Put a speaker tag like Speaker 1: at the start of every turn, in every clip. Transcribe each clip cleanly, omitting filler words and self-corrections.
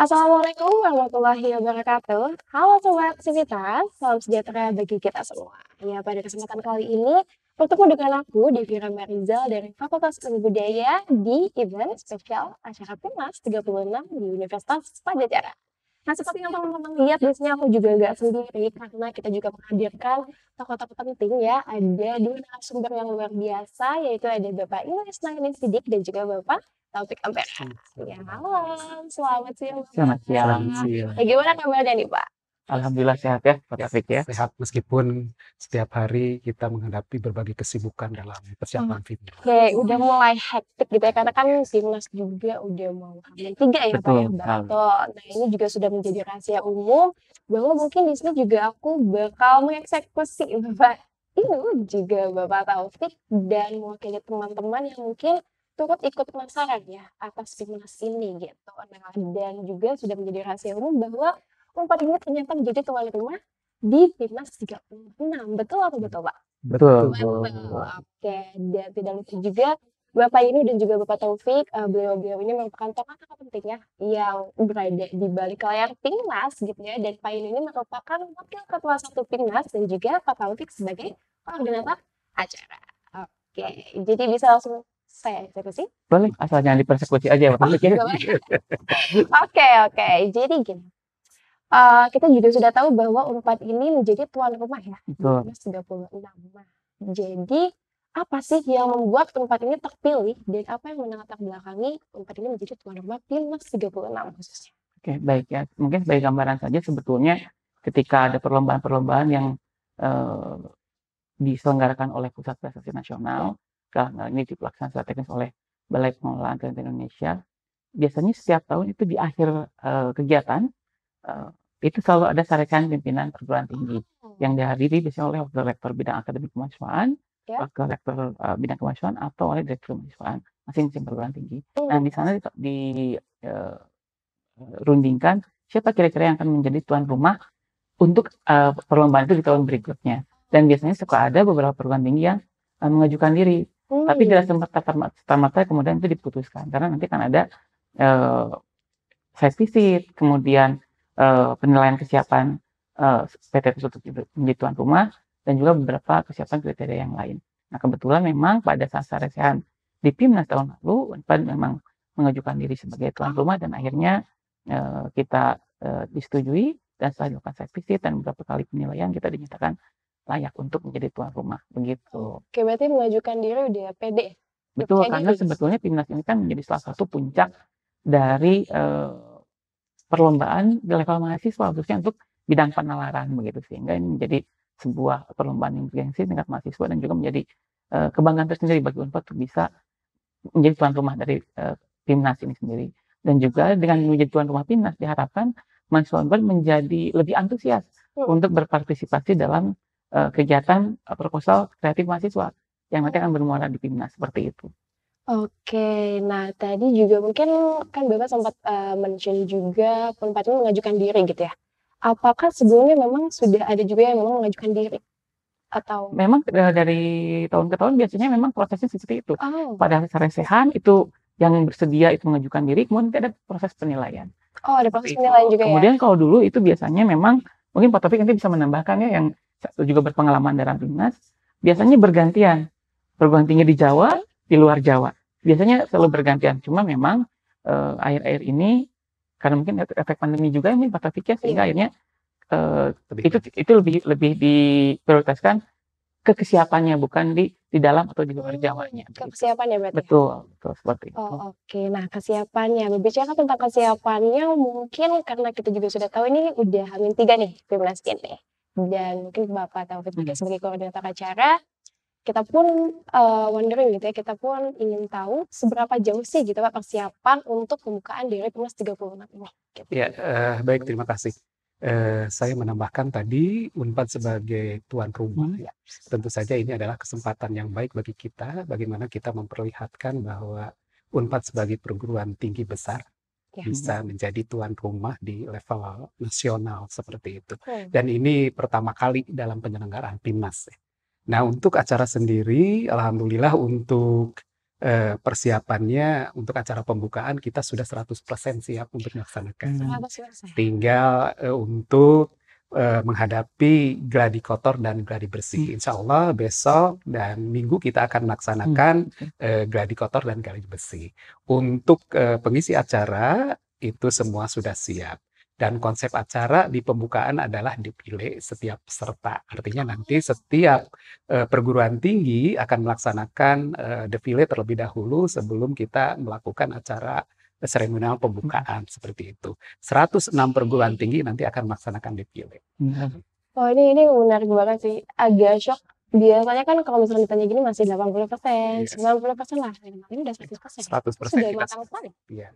Speaker 1: Assalamualaikum warahmatullahi wabarakatuh. Halo Sobat Sivitas, salam sejahtera bagi kita semua. Ya, pada kesempatan kali ini, bertemu dengan aku, Devira Marizal dari Fakultas Ilmu Budaya di event spesial acara PIMNAS 36 di Universitas Padjadjaran. Nah, seperti yang teman-teman lihat, biasanya aku juga nggak sendiri karena kita juga menghadirkan tokoh-tokoh penting ya. Ada dua narasumber yang luar biasa, yaitu ada Bapak Ilyas Nailin Sidik dan juga Bapak Taufik Ampera. Ya, halo, selamat siang
Speaker 2: Selamat
Speaker 1: Bapak.
Speaker 2: siang.
Speaker 1: Ya, gimana kabarnya nih Pak?
Speaker 2: Alhamdulillah sehat ya, Pak Taufik ya.
Speaker 3: Sehat meskipun setiap hari kita menghadapi berbagai kesibukan dalam persiapan FIMNAS.
Speaker 1: Oke, udah mulai hektik gitu ya, karena kan PIMNAS juga udah mau H-3 ya Pak ya,
Speaker 2: Betul.
Speaker 1: Betul. Nah, ini juga sudah menjadi rahasia umum bahwa mungkin di sini juga aku bakal mengeksekusi Bapak ini juga Bapak Taufik dan mewakili teman-teman yang mungkin turut ikut penasaran ya atas PIMNAS ini gitu. Nah, dan juga sudah menjadi rahasia umum bahwa Unpad ini ternyata menjadi tuan rumah di PIMNAS 36. Betul atau betul Pak?
Speaker 2: Betul.
Speaker 1: Betul. Oke, dan tidak lupa juga Bapak ini dan juga Bapak Taufik, beliau-beliau ini merupakan tokoh-tokoh penting ya yang berada di balik layar PIMNAS gitu ya, dan Pak ini merupakan wakil ketua 1 PIMNAS dan juga Pak Taufik sebagai koordinator acara. Oke, jadi bisa langsung saya eksekusi?
Speaker 2: Boleh, asal jangan dipersekusi aja Pak Taufik ya.
Speaker 1: Oke, jadi gini. Kita juga sudah tahu bahwa Unpad ini menjadi tuan rumah ya di
Speaker 2: Betul.
Speaker 1: PIMNAS 36. Nah, jadi apa sih yang membuat Unpad ini terpilih dan apa yang melatar belakangi Unpad ini menjadi tuan rumah PIMNAS 36 khususnya?
Speaker 2: Oke, baik ya. Mungkin sebagai gambaran saja sebetulnya ketika ada perlombaan-perlombaan yang diselenggarakan oleh Pusat Prestasi Nasional, karena ini dilaksanakan secara teknis oleh Balai Pengelolaan Talenta Indonesia, biasanya setiap tahun itu di akhir kegiatan itu selalu ada sarekan pimpinan perguruan tinggi yang dihadiri biasanya oleh wakil rektor bidang akademik kemahasiswaan,
Speaker 1: Ya.
Speaker 2: wakil rektor bidang kemahasiswaan atau oleh direktur kemahasiswaan masing-masing perguruan tinggi. Nah, di sana dirundingkan siapa kira-kira yang akan menjadi tuan rumah untuk perlombaan itu di tahun berikutnya. Dan biasanya suka ada beberapa perguruan tinggi yang mengajukan diri, tapi tidak serta-merta kemudian itu diputuskan karena nanti kan ada site visit, kemudian penilaian kesiapan PT tersebut menjadi tuan rumah dan juga beberapa kesiapan kriteria yang lain. Nah, kebetulan memang pada saat saresehan di PIMNAS tahun lalu, Unpad memang mengajukan diri sebagai tuan rumah dan akhirnya kita disetujui dan setelah dilakukan site visit dan beberapa kali penilaian kita dinyatakan layak untuk menjadi tuan rumah begitu.
Speaker 1: Oke, berarti mengajukan diri udah pede.
Speaker 2: Betul, karena sebetulnya PIMNAS ini kan menjadi salah satu puncak dari perlombaan di level mahasiswa khususnya untuk bidang penalaran begitu, sehingga ini menjadi sebuah perlombaan yang bergengsi tingkat mahasiswa dan juga menjadi kebanggaan tersendiri bagi Unpad untuk bisa menjadi tuan rumah dari PIMNAS ini sendiri. Dan juga dengan menjadi tuan rumah PIMNAS diharapkan mahasiswa Unpad menjadi lebih antusias untuk berpartisipasi dalam kegiatan proposal kreatif mahasiswa yang nanti akan bermuara di PIMNAS seperti itu.
Speaker 1: Oke, nah tadi juga mungkin kan Bapak sempat mention juga Unpad ini mengajukan diri gitu ya. Apakah sebelumnya memang sudah ada juga yang memang mengajukan diri? Atau
Speaker 2: memang dari tahun ke tahun biasanya memang prosesnya seperti itu. Pada saresehan itu yang bersedia itu mengajukan diri, kemudian ada proses penilaian.
Speaker 1: Oh, ada proses penilaian juga
Speaker 2: kemudian
Speaker 1: ya?
Speaker 2: Kalau dulu itu biasanya memang, mungkin Pak Taufik nanti bisa menambahkan ya, yang juga berpengalaman dalam PIMNAS, biasanya bergantian. Perguruan tinggi di Jawa, di luar Jawa. Biasanya selalu bergantian. Cuma memang akhir-akhir ini, karena mungkin efek pandemi juga ini Pak Taufik ya, sehingga akhirnya itu lebih diprioritaskan ke kesiapannya, bukan di dalam atau di luar Jawanya.
Speaker 1: Kesiapannya berarti?
Speaker 2: Betul seperti itu.
Speaker 1: Oke, nah kesiapannya, berbicara tentang kesiapannya mungkin karena kita juga sudah tahu ini udah H-3 nih PIMNAS ini, dan mungkin Bapak Taufik juga sebagai koordinator acara, kita pun wondering gitu ya, kita pun ingin tahu seberapa jauh sih gitu Pak persiapan untuk pembukaan dari PIMNAS 36 ini? Gitu.
Speaker 3: Ya, baik, terima kasih. Saya menambahkan tadi Unpad sebagai tuan rumah ya. Tentu saja ini adalah kesempatan yang baik bagi kita, bagaimana kita memperlihatkan bahwa Unpad sebagai perguruan tinggi besar bisa menjadi tuan rumah di level nasional seperti itu. Dan ini pertama kali dalam penyelenggaraan PIMNAS. Nah, untuk acara sendiri, alhamdulillah untuk persiapannya untuk acara pembukaan kita sudah 100% siap untuk melaksanakan.
Speaker 1: 100%.
Speaker 3: Tinggal untuk menghadapi gladi kotor dan gladi bersih. Insya Allah besok dan minggu kita akan melaksanakan gladi kotor dan gladi bersih. Untuk pengisi acara itu semua sudah siap. Dan konsep acara di pembukaan adalah dipilih setiap peserta. Artinya nanti setiap perguruan tinggi akan melaksanakan defile terlebih dahulu sebelum kita melakukan acara seremonial pembukaan seperti itu. 106 perguruan tinggi nanti akan melaksanakan defile.
Speaker 1: Oh ini menarik banget sih. Agak shock. Biasanya kan kalau misalnya ditanya gini masih 80%,
Speaker 3: Yes.
Speaker 1: 90% lah. Ini udah 100%.
Speaker 3: 100%
Speaker 1: Sudah
Speaker 3: kita
Speaker 1: matang sekali.
Speaker 3: Iya.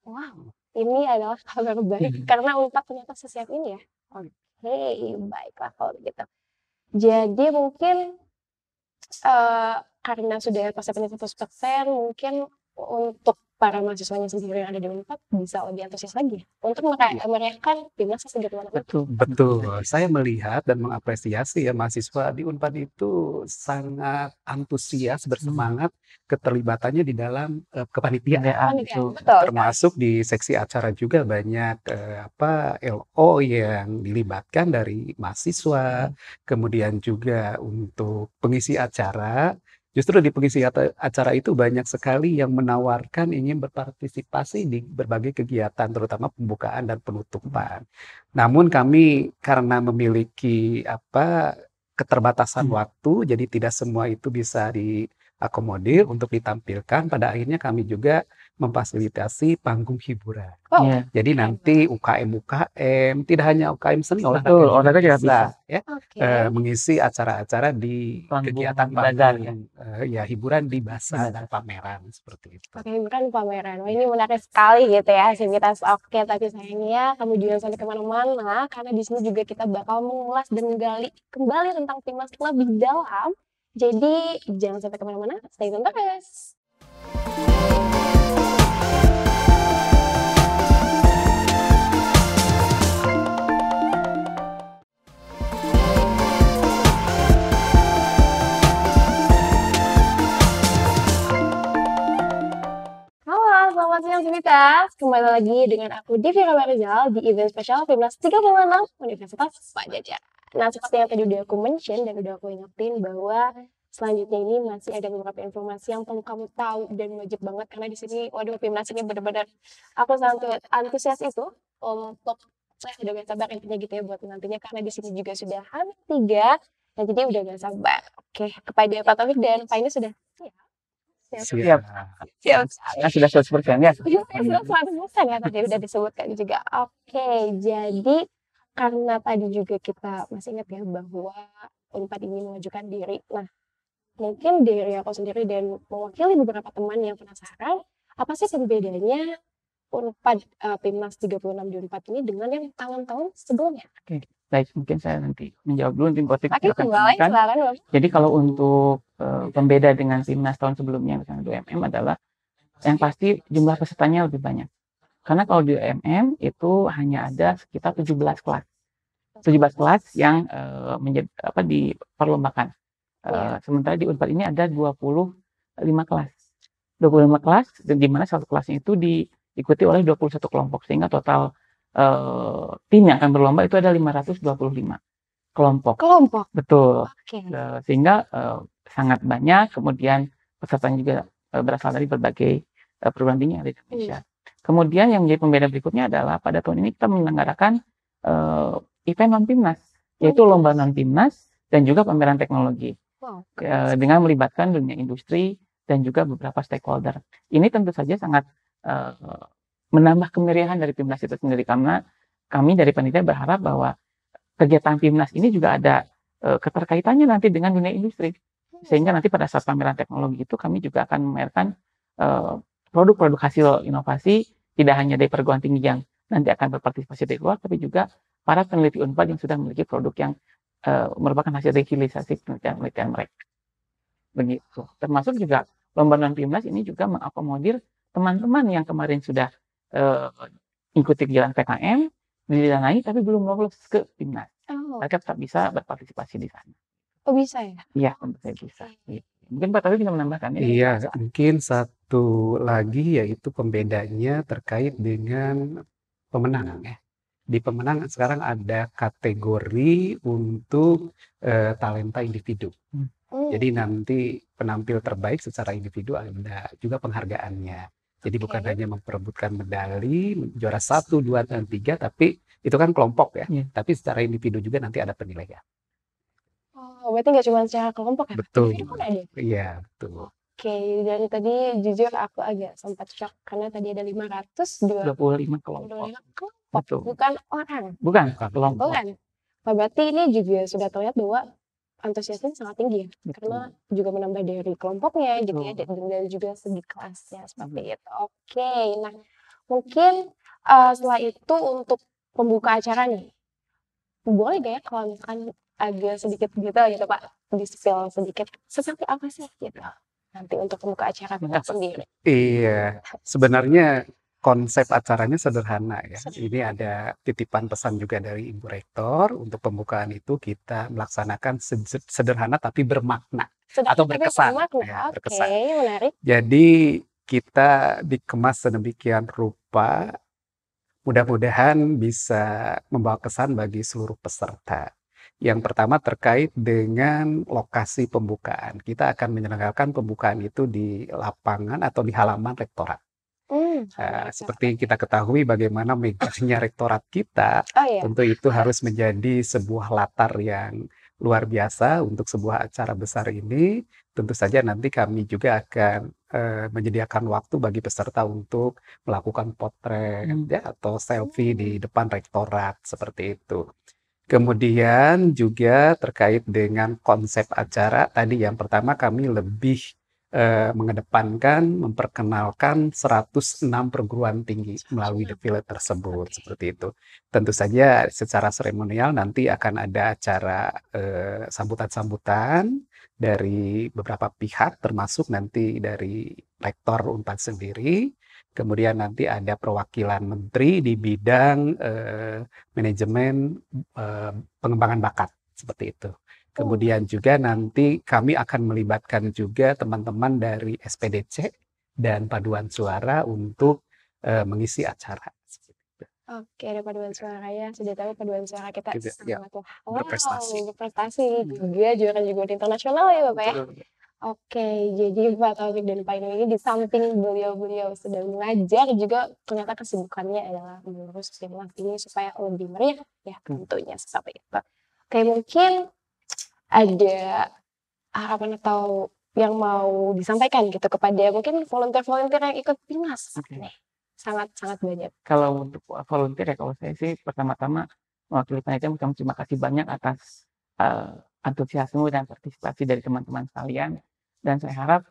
Speaker 1: Wow, ini adalah kabar baik karena Unpad ternyata sesiap ini ya. Oke, baiklah kalau begitu. Jadi mungkin karena sudah persiapannya 100%, mungkin untuk para mahasiswanya sendiri yang ada di Unpad bisa lebih antusias lagi untuk merayakan Timnas ke-38.
Speaker 2: Betul.
Speaker 3: Betul. Saya melihat dan mengapresiasi ya mahasiswa di Unpad itu sangat antusias, bersemangat keterlibatannya di dalam kepanitiaan.
Speaker 1: Betul.
Speaker 3: Termasuk di seksi acara juga banyak LO yang dilibatkan dari mahasiswa. Kemudian juga untuk pengisi acara, justru di pengisi acara itu banyak sekali yang menawarkan ingin berpartisipasi di berbagai kegiatan, terutama pembukaan dan penutupan. Namun kami karena memiliki keterbatasan waktu, jadi tidak semua itu bisa diakomodir untuk ditampilkan. Pada akhirnya kami juga memfasilitasi panggung hiburan.
Speaker 1: Oh,
Speaker 2: Iya.
Speaker 3: Jadi nanti UKM, tidak hanya UKM seni,
Speaker 2: Betul, olahraga juga bisa.
Speaker 3: ya,
Speaker 1: oke.
Speaker 3: mengisi acara-acara di
Speaker 2: Panggung
Speaker 3: kegiatan
Speaker 2: bazar,
Speaker 3: panggung, hiburan di bazar dan pameran seperti itu.
Speaker 1: Oke, bukan pameran. Wah, ini menarik sekali gitu ya aktivitas. Oke, tapi sayangnya kamu jangan sampai kemana-mana karena di sini juga kita bakal mengulas dan menggali kembali tentang Timnas lebih dalam. Jadi jangan sampai kemana-mana, stay tune terus. Selamat siang Civitas, kembali lagi dengan aku Devira Marizal di event spesial Timnas 36 Universitas Padjadjaran. Nah, seperti yang tadi udah aku mention dan udah aku ingetin bahwa selanjutnya ini masih ada beberapa informasi yang perlu kamu tahu dan wajib banget karena di sini, waduh, Timnas ini benar-benar aku sangat antusias itu untuk saya udah gak sabar intinya gitu ya buat nantinya karena di sini juga sudah hampir 3 dan jadi udah gak sabar. Oke, kepada Pak Taufik dan Pak ini sudah
Speaker 2: Siap.
Speaker 1: siap.
Speaker 2: Ya, sudah 100% ya.
Speaker 1: Sudah 100% ya tadi udah disebutkan juga. Oke, jadi karena tadi juga kita masih ingat ya bahwa Unpad ini mengajukan diri. Nah, mungkin dari aku sendiri dan mewakili beberapa teman yang penasaran, apa sih perbedaannya Unpad Timnas 36 di Unpad ini dengan yang tahun-tahun sebelumnya?
Speaker 2: Baik, mungkin saya nanti menjawab dulu tim Kotik.
Speaker 1: Oke, silakan.
Speaker 2: Jadi kalau untuk pembeda dengan Timnas tahun sebelumnya misalnya 2MM adalah yang pasti jumlah pesertanya lebih banyak. Karena kalau di UMM itu hanya ada sekitar 17 kelas. 17 kelas yang diperlombakan. Sementara di Unpad ini ada 25 kelas. 25 kelas dan di mana satu kelasnya itu diikuti oleh 21 kelompok sehingga total tim yang akan berlomba itu ada 525 kelompok. Betul.
Speaker 1: Oke.
Speaker 2: Sehingga sangat banyak, kemudian pesertanya juga berasal dari berbagai perguruan tinggi yang ada di Indonesia. Kemudian yang menjadi pembeda berikutnya adalah pada tahun ini kita menyelenggarakan event non-Timnas, yaitu lomba non-Timnas dan juga pameran teknologi. Dengan melibatkan dunia industri dan juga beberapa stakeholder. Ini tentu saja sangat menambah kemeriahan dari Timnas itu sendiri karena kami dari panitia berharap bahwa kegiatan Timnas ini juga ada keterkaitannya nanti dengan dunia industri. Sehingga nanti pada saat pameran teknologi itu kami juga akan memamerkan produk-produk hasil inovasi tidak hanya dari perguruan tinggi yang nanti akan berpartisipasi dari luar, tapi juga para peneliti Unpad yang sudah memiliki produk yang merupakan hasil rehabilitasi penelitian mereka. Begitu. Termasuk juga lomba non-Timnas ini juga mengakomodir teman-teman yang kemarin sudah ikuti kegiatan PKM, didanai tapi belum lolos ke Timnas. Mereka tetap bisa berpartisipasi di sana.
Speaker 1: Oh bisa ya?
Speaker 2: Iya, tentu saja bisa. Mungkin Pak Taufik bisa menambahkan ya?
Speaker 3: Iya, mungkin satu lagi yaitu pembedanya terkait dengan pemenang ya. Di pemenang sekarang ada kategori untuk talenta individu.
Speaker 2: Hmm.
Speaker 3: Jadi nanti penampil terbaik secara individu ada juga penghargaannya. Jadi bukan
Speaker 1: Oke.
Speaker 3: hanya memperebutkan medali, juara 1, 2, dan 3, tapi itu kan kelompok ya.
Speaker 2: Iya.
Speaker 3: Tapi secara individu juga nanti ada penilaian.
Speaker 1: Oh, berarti nggak cuma secara kelompok ya, Pak?
Speaker 3: Betul.
Speaker 1: Individu pun ada?
Speaker 3: Iya, betul.
Speaker 1: Oke, dari tadi jujur aku agak sempat shock karena tadi ada
Speaker 2: 25 kelompok.
Speaker 1: 525 kelompok,
Speaker 2: Betul.
Speaker 1: bukan orang.
Speaker 2: Bukan kelompok.
Speaker 1: Bukan. Oh, berarti ini juga sudah terlihat bahwa antusiasnya sangat tinggi ya, karena juga menambah dari kelompoknya gitu ya,
Speaker 2: Betul.
Speaker 1: dan juga segi kelasnya seperti itu. Oke, nah mungkin setelah itu untuk pembuka acara nih, boleh gak ya kalau misalkan agak sedikit detail gitu Pak, di-spill sedikit seperti apa sih gitu nanti untuk pembuka acara itu sendiri?
Speaker 3: Iya, sebenarnya konsep acaranya sederhana ya. Ini ada titipan pesan juga dari Ibu Rektor untuk pembukaan itu kita melaksanakan sederhana tapi bermakna atau berkesan. Ya,
Speaker 1: Oke,
Speaker 3: berkesan.
Speaker 1: menarik.
Speaker 3: Jadi kita dikemas sedemikian rupa, mudah-mudahan bisa membawa kesan bagi seluruh peserta. Yang pertama terkait dengan lokasi pembukaan. Kita akan menyelenggarakan pembukaan itu di lapangan atau di halaman rektorat. Seperti kita ketahui bagaimana megahnya rektorat kita,
Speaker 1: Oh iya.
Speaker 3: tentu itu harus menjadi sebuah latar yang luar biasa untuk sebuah acara besar ini. Tentu saja nanti kami juga akan menyediakan waktu bagi peserta untuk melakukan potret ya, atau selfie di depan rektorat seperti itu. Kemudian juga terkait dengan konsep acara tadi, yang pertama kami lebih mengedepankan, memperkenalkan 106 perguruan tinggi melalui defile tersebut, seperti itu. Tentu saja secara seremonial nanti akan ada acara sambutan-sambutan dari beberapa pihak, termasuk nanti dari Rektor Unpad sendiri. Kemudian nanti ada perwakilan menteri di bidang manajemen pengembangan bakat, seperti itu. Kemudian juga nanti kami akan melibatkan juga teman-teman dari SPDC dan paduan suara untuk mengisi acara.
Speaker 1: Oke, ada paduan suara ya. Sudah tahu paduan suara kita sangat
Speaker 3: berprestasi.
Speaker 1: Berprestasi juga juara internasional ya Bapak ya. Oke, jadi Pak Taufik dan Pak Inu ini di samping beliau-beliau sedang mengajar juga ternyata kesibukannya adalah mengurus timnas ini supaya lebih meriah ya tentunya seperti itu. Oke, mungkin ada harapan atau yang mau disampaikan gitu kepada mungkin volunteer-volunteer yang ikut timnas nih. Sangat-sangat banyak.
Speaker 2: Kalau untuk volunteer ya, kalau saya sih pertama-tama mewakili panitia mengucapkan terima kasih banyak atas antusiasme dan partisipasi dari teman-teman sekalian, dan saya harap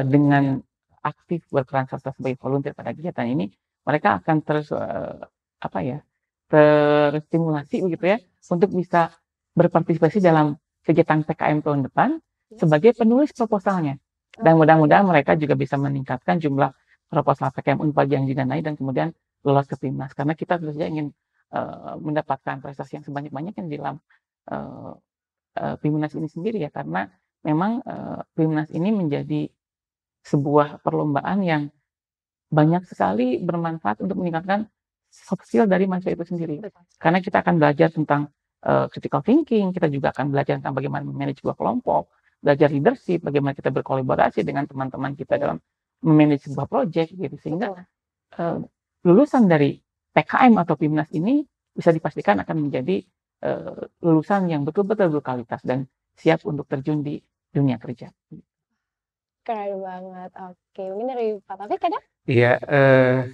Speaker 2: dengan aktif berperan serta sebagai volunteer pada kegiatan ini, mereka akan terus terstimulasi begitu ya untuk bisa berpartisipasi dalam kegiatan PKM tahun depan sebagai penulis proposalnya, dan mudah-mudahan mereka juga bisa meningkatkan jumlah proposal PKM Unpad yang didanai dan kemudian lolos ke timnas, karena kita tentu saja ingin mendapatkan prestasi yang sebanyak-banyaknya di dalam Pimnas ini sendiri ya, karena memang Pimnas ini menjadi sebuah perlombaan yang banyak sekali bermanfaat untuk meningkatkan soft skill dari mahasiswa itu sendiri. Karena kita akan belajar tentang critical thinking, kita juga akan belajar tentang bagaimana memanage sebuah kelompok, belajar leadership, bagaimana kita berkolaborasi dengan teman-teman kita dalam memanage sebuah project gitu, sehingga lulusan dari PKM atau Pimnas ini bisa dipastikan akan menjadi lulusan yang betul-betul berkualitas dan siap untuk terjun di dunia kerja.
Speaker 1: Keren banget. Oke, mungkin dari Pak Taufik ada?
Speaker 3: Iya,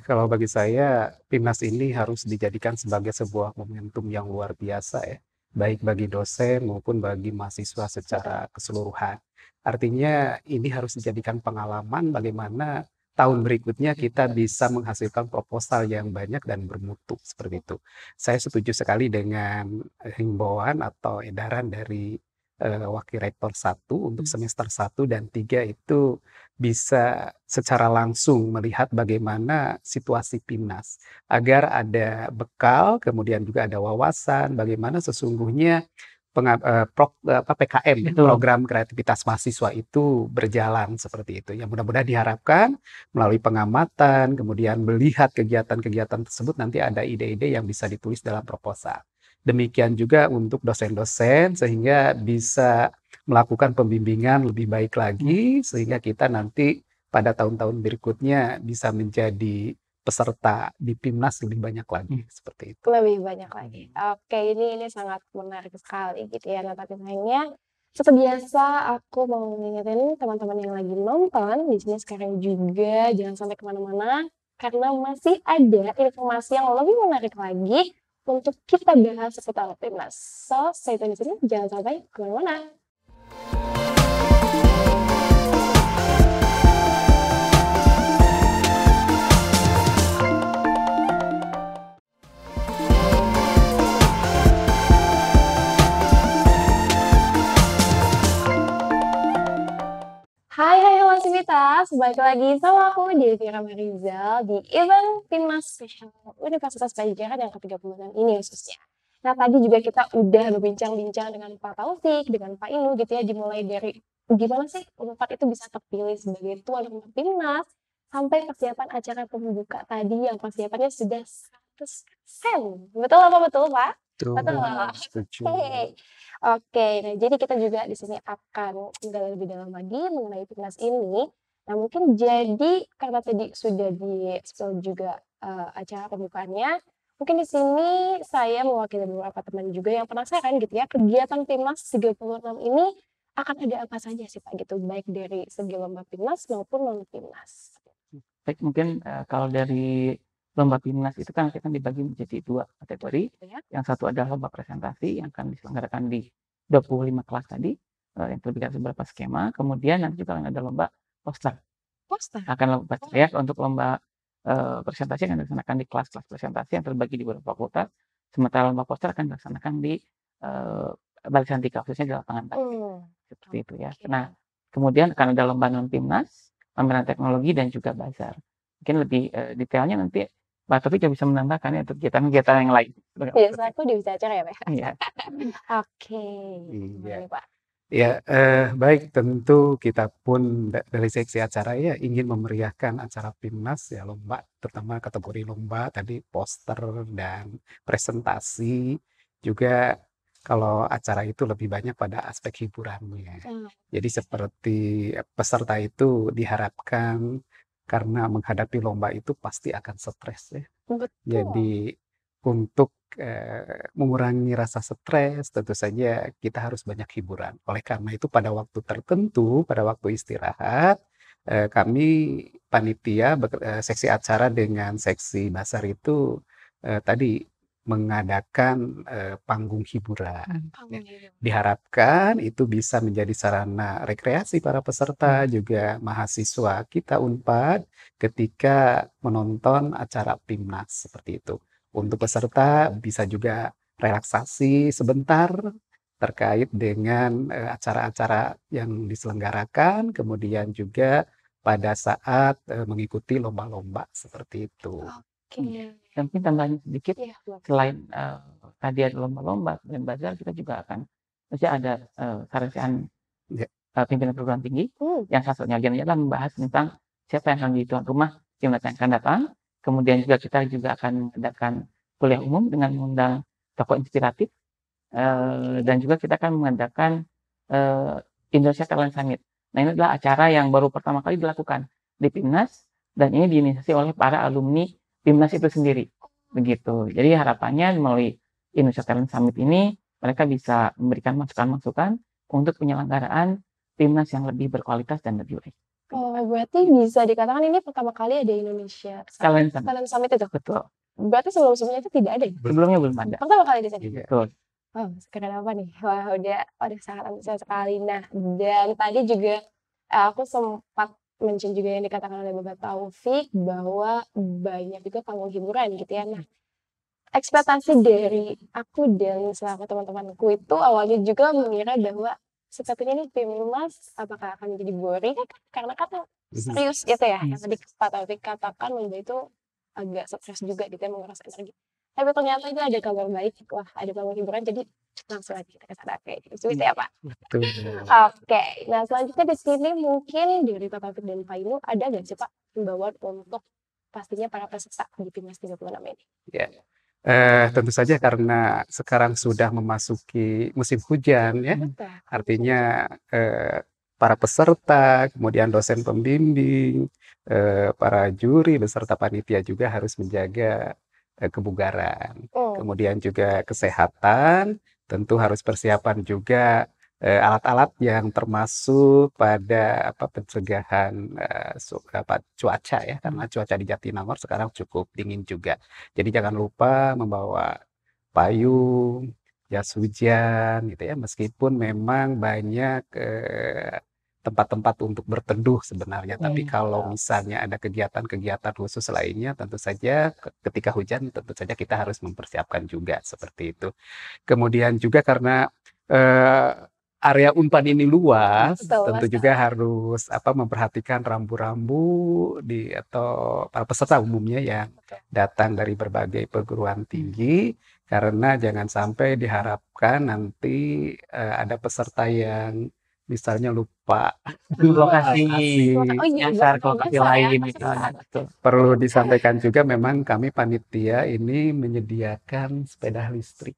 Speaker 3: kalau bagi saya Pimnas ini harus dijadikan sebagai sebuah momentum yang luar biasa ya, baik bagi dosen maupun bagi mahasiswa secara keseluruhan. Artinya ini harus dijadikan pengalaman bagaimana tahun berikutnya kita bisa menghasilkan proposal yang banyak dan bermutu, seperti itu. Saya setuju sekali dengan himbauan atau edaran dari Wakil Rektor 1 untuk semester 1 dan 3 itu bisa secara langsung melihat bagaimana situasi Pimnas, agar ada bekal, kemudian juga ada wawasan bagaimana sesungguhnya PKM ya,
Speaker 2: Betul.
Speaker 3: program kreativitas mahasiswa itu berjalan seperti itu. Yang mudah-mudahan diharapkan melalui pengamatan, kemudian melihat kegiatan-kegiatan tersebut nanti ada ide-ide yang bisa ditulis dalam proposal. Demikian juga untuk dosen-dosen sehingga bisa melakukan pembimbingan lebih baik lagi sehingga kita nanti pada tahun-tahun berikutnya bisa menjadi peserta di PIMNAS lebih banyak lagi seperti itu.
Speaker 1: Lebih banyak lagi. Oke, ini sangat menarik sekali gitu ya. Nah, tapi sayangnya seperti biasa aku mau ngingetin teman-teman yang lagi nonton di sini sekarang juga jangan sampai kemana-mana karena masih ada informasi yang lebih menarik lagi untuk kita bahas seputar PIMNAS. So, stay tune di sini, jangan sampai kemana-mana. Hai halo Civitas, balik lagi sama aku Devira Marizal di event PIMNAS Special Universitas Pajajaran yang ke-36 ini khususnya. Nah tadi juga kita udah berbincang-bincang dengan Pak Taufik, dengan Pak Inu gitu ya, dimulai dari gimana sih Unpad itu bisa terpilih sebagai tuan rumah PIMNAS, sampai persiapan acara pembuka tadi yang persiapannya sudah 100%. Betul apa betul Pak? Betul.
Speaker 3: Setuju.
Speaker 1: Oke, nah jadi kita juga di sini akan menggali lebih dalam lagi mengenai PIMNAS ini. Nah mungkin jadi karena tadi sudah di-spill juga acara pembukaannya, mungkin di sini saya mewakili beberapa teman juga yang penasaran gitu ya, kegiatan PIMNAS 36 ini akan ada apa saja sih Pak gitu, baik dari segi lomba PIMNAS maupun non-PIMNAS.
Speaker 2: Baik, mungkin kalau dari lomba PIMNAS itu kan akan dibagi menjadi 2 kategori.
Speaker 1: Ya.
Speaker 2: Yang satu adalah lomba presentasi yang akan diselenggarakan di 25 kelas tadi, yang terdiri dari beberapa skema. Kemudian nanti juga akan ada lomba poster.
Speaker 1: Poster?
Speaker 2: Akan lomba ya, untuk lomba presentasi akan dilaksanakan di kelas-kelas presentasi yang terbagi di beberapa fakultas. Sementara lomba poster akan dilaksanakan di barisan 3, khususnya di lapangan parkir. Seperti itu ya. Nah, kemudian akan ada lomba non-PIMNAS, pameran teknologi dan juga bazar. Mungkin lebih detailnya nanti Pak Taufik bisa menambahkan ya untuk kegiatan-kegiatan yang lain.
Speaker 1: Biasa aku bisa acara ya Pak?
Speaker 2: Iya.
Speaker 1: Oke,
Speaker 3: Iya.
Speaker 1: boleh Pak.
Speaker 3: Ya, baik tentu kita pun dari seksi acara ya ingin memeriahkan acara PIMNAS ya lomba, terutama kategori lomba tadi poster dan presentasi. Juga kalau acara itu lebih banyak pada aspek hiburannya. Jadi seperti peserta itu diharapkan karena menghadapi lomba itu pasti akan stres ya.
Speaker 1: Betul.
Speaker 3: Jadi untuk mengurangi rasa stres tentu saja kita harus banyak hiburan. Oleh karena itu pada waktu tertentu, pada waktu istirahat, kami panitia seksi acara dengan seksi basar itu tadi mengadakan panggung hiburan. Ya. Diharapkan itu bisa menjadi sarana rekreasi para peserta juga mahasiswa kita Unpad ketika menonton acara PIMNAS seperti itu. Untuk peserta bisa juga relaksasi sebentar terkait dengan acara-acara yang diselenggarakan, kemudian juga pada saat mengikuti lomba-lomba seperti itu.
Speaker 1: Oke.
Speaker 2: Dan mungkin tambahan sedikit,
Speaker 1: Iya, boleh.
Speaker 2: selain tadi ada lomba-lomba dan bazar, kita juga akan maksudnya ada sarjana pimpinan perguruan tinggi yang satunya agendanya adalah membahas tentang siapa yang akan menjadi tuan rumah PIMNAS yang akan datang. Kemudian juga kita juga akan mengadakan kuliah umum dengan mengundang tokoh inspiratif dan juga kita akan mengadakan Indonesia Talent Summit. Nah ini adalah acara yang baru pertama kali dilakukan di PIMNAS dan ini diinisiasi oleh para alumni PIMNAS itu sendiri. Begitu. Jadi harapannya melalui Indonesia Talent Summit ini mereka bisa memberikan masukan-masukan untuk penyelenggaraan PIMNAS yang lebih berkualitas dan lebih baik.
Speaker 1: Oh, berarti bisa dikatakan ini pertama kali ada Indonesia
Speaker 2: Talent
Speaker 1: Summit itu?
Speaker 2: Betul.
Speaker 1: Berarti sebelum-sebelumnya itu tidak ada ya?
Speaker 2: Sebelumnya belum ada.
Speaker 1: Pertama kali di sini?
Speaker 2: Betul.
Speaker 1: Oh, keren apa nih? Wah, udah sangat antusias sekali. Nah, dan tadi juga aku sempat mention juga yang dikatakan oleh Bapak Taufik bahwa banyak juga panggung hiburan gitu ya. Nah, ekspektasi dari aku dan selaku teman-temanku itu awalnya juga mengira bahwa sepertinya nih PIMNAS apakah akan menjadi boring karena kata serius gitu ya yang tadi Pak Taufik katakan lomba itu agak stres juga gitu ya, menguras energi. Tapi ternyata itu ada kabar baik, wah ada kabar hiburan, jadi langsung aja kita ke sana, kayak gitu. Sweet ya, Pak?
Speaker 3: Betul.
Speaker 1: Oke, nah selanjutnya di sini mungkin dari Pak Taufik dan Pak Inu, ada nggak sih Pak himbauan untuk pastinya para peserta di Timnas 36 ini?
Speaker 3: Ya. Tentu saja karena sekarang sudah memasuki musim hujan ya,
Speaker 1: Betul.
Speaker 3: artinya para peserta, kemudian dosen pembimbing, para juri beserta panitia juga harus menjaga kebugaran,
Speaker 1: Oh,
Speaker 3: kemudian juga kesehatan, tentu harus persiapan juga alat-alat yang termasuk pada pencegahan cuaca ya, karena cuaca di Jatinangor sekarang cukup dingin juga. Jadi jangan lupa membawa payung, jas hujan gitu ya, meskipun memang banyak tempat-tempat untuk berteduh sebenarnya. Tapi kalau misalnya ada kegiatan-kegiatan khusus lainnya, tentu saja ketika hujan tentu saja kita harus mempersiapkan juga seperti itu. Kemudian juga karena area Unpad ini luas,
Speaker 1: Betul,
Speaker 3: tentu
Speaker 1: luas
Speaker 3: juga harus memperhatikan rambu-rambu atau para peserta umumnya yang
Speaker 1: Betul.
Speaker 3: datang dari berbagai perguruan tinggi, karena jangan sampai diharapkan nanti ada peserta yang misalnya lupa
Speaker 2: Lokasi
Speaker 1: Oh iya,
Speaker 2: nyasar ke
Speaker 1: betul,
Speaker 2: lokasi
Speaker 1: nyasar ya,
Speaker 2: lain
Speaker 1: peserta.
Speaker 2: misalnya. Betul.
Speaker 3: Perlu disampaikan juga memang kami panitia ini menyediakan sepeda listrik.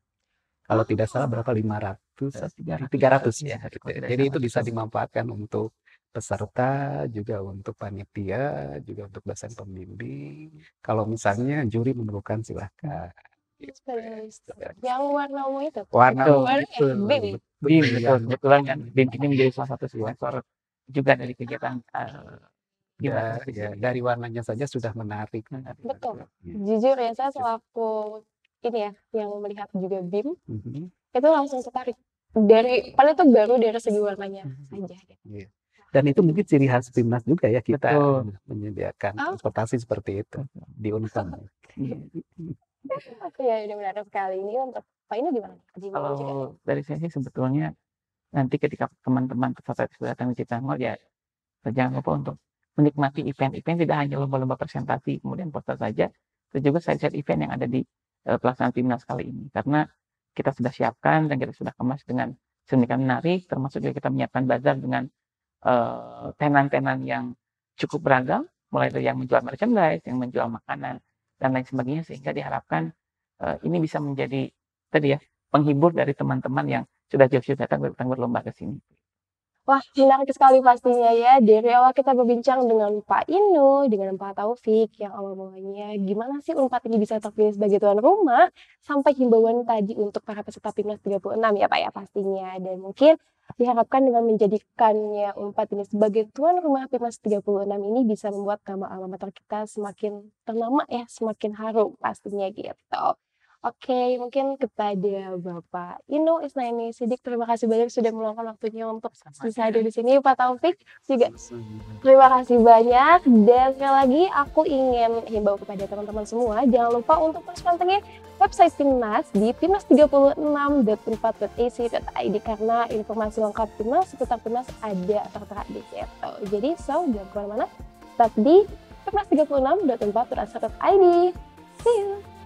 Speaker 3: Kalau tidak salah berapa 500, 300 ya. Jadi itu bisa dimanfaatkan untuk peserta, juga untuk panitia, juga untuk dosen pembimbing. Kalau misalnya juri memerlukan silahkan.
Speaker 1: Sepeda listrik. Yang warna ungu itu?
Speaker 3: Warna
Speaker 2: Betul,
Speaker 1: Warnanya BIM.
Speaker 2: BIM, betul. Kebetulan kan BIM ini menjadi salah satu sponsor juga dari kegiatan
Speaker 3: dari warnanya saja sudah menarik.
Speaker 1: Betul. Jujur ya, saya selaku ini ya, yang melihat juga BIM,
Speaker 3: Mhm.
Speaker 1: itu langsung tertarik. Paling itu baru dari segi warnanya aja.
Speaker 3: Iya. Dan itu mungkin ciri khas Timnas juga ya, kita
Speaker 2: Betul.
Speaker 3: menyediakan
Speaker 1: Oh.
Speaker 3: transportasi seperti itu di Unpad.
Speaker 1: Iya, udah menarik sekali. Ini untuk Pak ini gimana? Himbauan juga.
Speaker 2: Kalau dari saya sih sebetulnya nanti ketika teman-teman peserta sudah datang di Jatinangor ya jangan lupa untuk menikmati event-event, tidak hanya lomba-lomba presentasi kemudian poster saja, tapi juga side-side event yang ada di pelaksanaan Timnas kali ini. Karena kita sudah siapkan dan kita sudah kemas dengan sedemikian menarik, termasuk juga kita menyiapkan bazar dengan tenan-tenan yang cukup beragam, mulai dari yang menjual merchandise, yang menjual makanan dan lain sebagainya, sehingga diharapkan ini bisa menjadi tadi ya penghibur dari teman-teman yang sudah jauh-jauh datang berlomba ke sini.
Speaker 1: Wah, menarik sekali pastinya ya. Dari awal kita berbincang dengan Pak Inu, dengan Pak Taufik, yang awal-mulanya gimana sih Unpad ini bisa terpilih sebagai tuan rumah, sampai himbauan tadi untuk para peserta Timnas 36 ya Pak ya pastinya. Dan mungkin diharapkan dengan menjadikannya Unpad ini sebagai tuan rumah Timnas 36 ini bisa membuat nama alma mater kita semakin ternama ya, semakin harum pastinya gitu. Oke, mungkin kepada Bapak Inu Isnaini Sidik, terima kasih banyak sudah meluangkan waktunya untuk bisa hadir di sini. Pak Taufik juga terima kasih banyak. Dan sekali lagi aku ingin himbau kepada teman-teman semua, jangan lupa untuk terus pantengin website Timnas di timnas36.unpad.ac.id karena informasi lengkap Timnas seputar Timnas ada tertera di situ. Jadi jangan kemana-mana, tetap di timnas36.unpad.ac.id. See you!